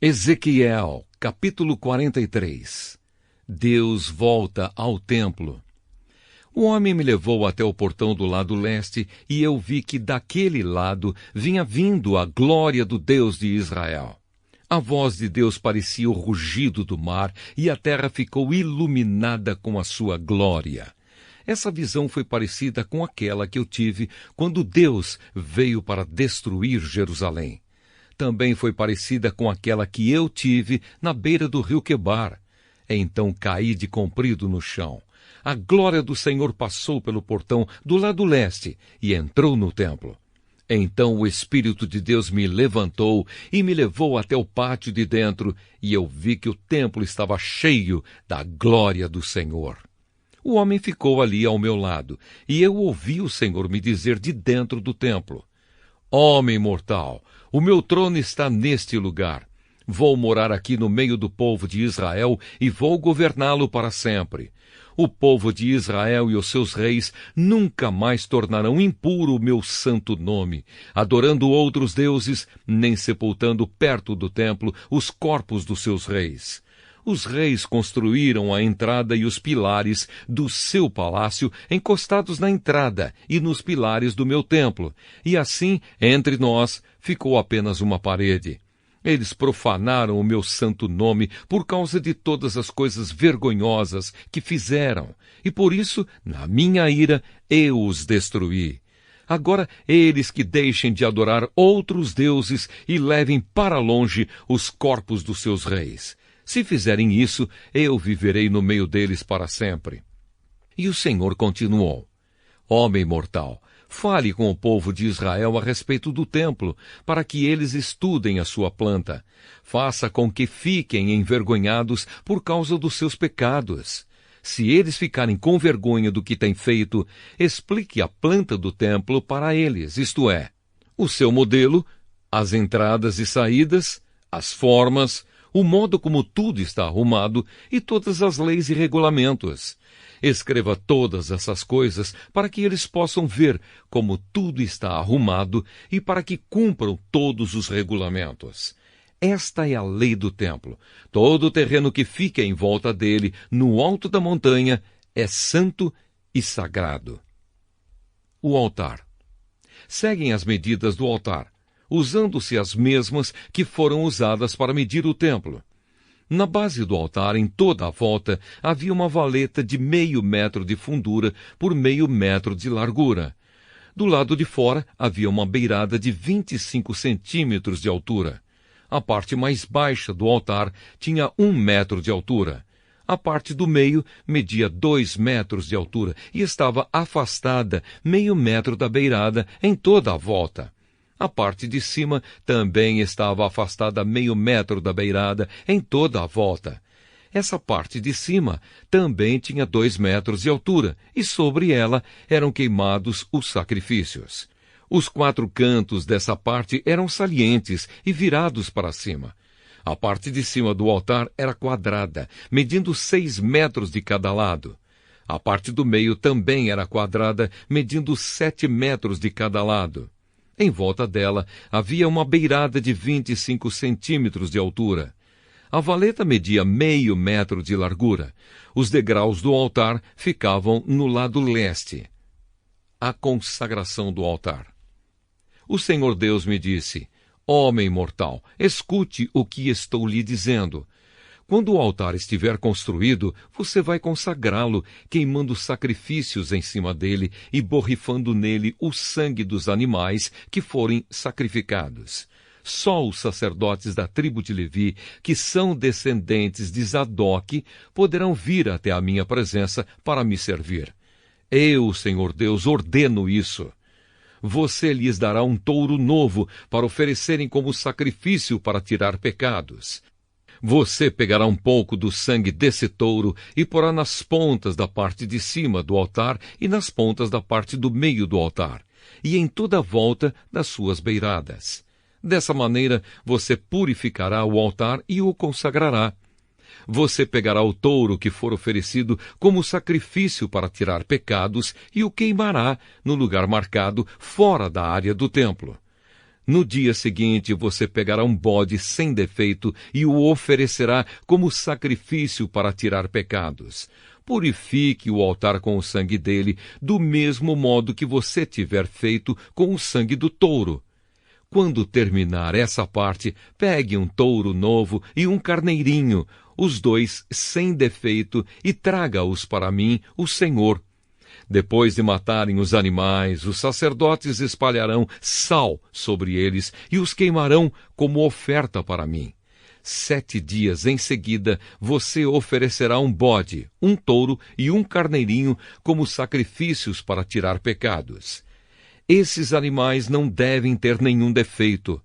Ezequiel, capítulo 43. Deus volta ao templo. O homem me levou até o portão do lado leste, e eu vi que daquele lado vinha vindo a glória do Deus de Israel. A voz de Deus parecia o rugido do mar, e a terra ficou iluminada com a sua glória. Essa visão foi parecida com aquela que eu tive quando Deus veio para destruir Jerusalém. Também foi parecida com aquela que eu tive na beira do rio Quebar. Então caí de comprido no chão. A glória do Senhor passou pelo portão do lado leste e entrou no templo. Então o Espírito de Deus me levantou e me levou até o pátio de dentro, e eu vi que o templo estava cheio da glória do Senhor. O homem ficou ali ao meu lado, e eu ouvi o Senhor me dizer de dentro do templo: Homem mortal, o meu trono está neste lugar. Vou morar aqui no meio do povo de Israel e vou governá-lo para sempre. O povo de Israel e os seus reis nunca mais tornarão impuro o meu santo nome, adorando outros deuses, nem sepultando perto do templo os corpos dos seus reis. Os reis construíram a entrada e os pilares do seu palácio encostados na entrada e nos pilares do meu templo, e assim, entre nós, ficou apenas uma parede. Eles profanaram o meu santo nome por causa de todas as coisas vergonhosas que fizeram, e por isso, na minha ira, eu os destruí. Agora, eles que deixem de adorar outros deuses e levem para longe os corpos dos seus reis. Se fizerem isso, eu viverei no meio deles para sempre. E o Senhor continuou: Homem mortal, fale com o povo de Israel a respeito do templo, para que eles estudem a sua planta. Faça com que fiquem envergonhados por causa dos seus pecados. Se eles ficarem com vergonha do que têm feito, explique a planta do templo para eles, isto é, o seu modelo, as entradas e saídas, as formas, o modo como tudo está arrumado e todas as leis e regulamentos. Escreva todas essas coisas para que eles possam ver como tudo está arrumado e para que cumpram todos os regulamentos. Esta é a lei do templo. Todo o terreno que fica em volta dele, no alto da montanha, é santo e sagrado. O altar. Seguem as medidas do altar, usando-se as mesmas que foram usadas para medir o templo. Na base do altar, em toda a volta, havia uma valeta de 0,5 metro de fundura por 0,5 metro de largura. Do lado de fora, havia uma beirada de 25 centímetros de altura. A parte mais baixa do altar tinha 1 metro de altura. A parte do meio media 2 metros de altura e estava afastada 0,5 metro da beirada em toda a volta. A parte de cima também estava afastada 0,5 metro da beirada em toda a volta. Essa parte de cima também tinha 2 metros de altura, e sobre ela eram queimados os sacrifícios. Os 4 cantos dessa parte eram salientes e virados para cima. A parte de cima do altar era quadrada, medindo 6 metros de cada lado. A parte do meio também era quadrada, medindo 7 metros de cada lado. Em volta dela havia uma beirada de 25 centímetros de altura. A valeta media 0,5 metro de largura. Os degraus do altar ficavam no lado leste. A consagração do altar. O Senhor Deus me disse: Homem mortal, escute o que estou lhe dizendo. Quando o altar estiver construído, você vai consagrá-lo, queimando sacrifícios em cima dele e borrifando nele o sangue dos animais que forem sacrificados. Só os sacerdotes da tribo de Levi, que são descendentes de Zadok, poderão vir até a minha presença para me servir. Eu, Senhor Deus, ordeno isso. Você lhes dará um touro novo para oferecerem como sacrifício para tirar pecados. Você pegará um pouco do sangue desse touro e porá nas pontas da parte de cima do altar e nas pontas da parte do meio do altar, e em toda a volta das suas beiradas. Dessa maneira, você purificará o altar e o consagrará. Você pegará o touro que for oferecido como sacrifício para tirar pecados e o queimará no lugar marcado fora da área do templo. No dia seguinte, você pegará um bode sem defeito e o oferecerá como sacrifício para tirar pecados. Purifique o altar com o sangue dele, do mesmo modo que você tiver feito com o sangue do touro. Quando terminar essa parte, pegue um touro novo e um carneirinho, os dois sem defeito, e traga-os para mim, o Senhor. Depois de matarem os animais, os sacerdotes espalharão sal sobre eles e os queimarão como oferta para mim. 7 dias em seguida, você oferecerá um bode, um touro e um carneirinho como sacrifícios para tirar pecados. Esses animais não devem ter nenhum defeito.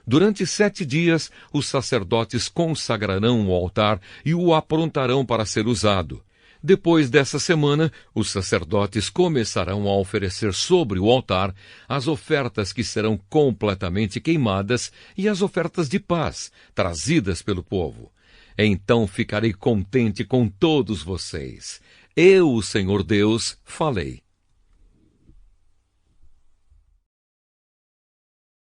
Durante 7 dias, os sacerdotes consagrarão o altar e o aprontarão para ser usado. Depois dessa semana, os sacerdotes começarão a oferecer sobre o altar as ofertas que serão completamente queimadas e as ofertas de paz, trazidas pelo povo. Então ficarei contente com todos vocês. Eu, o Senhor Deus, falei.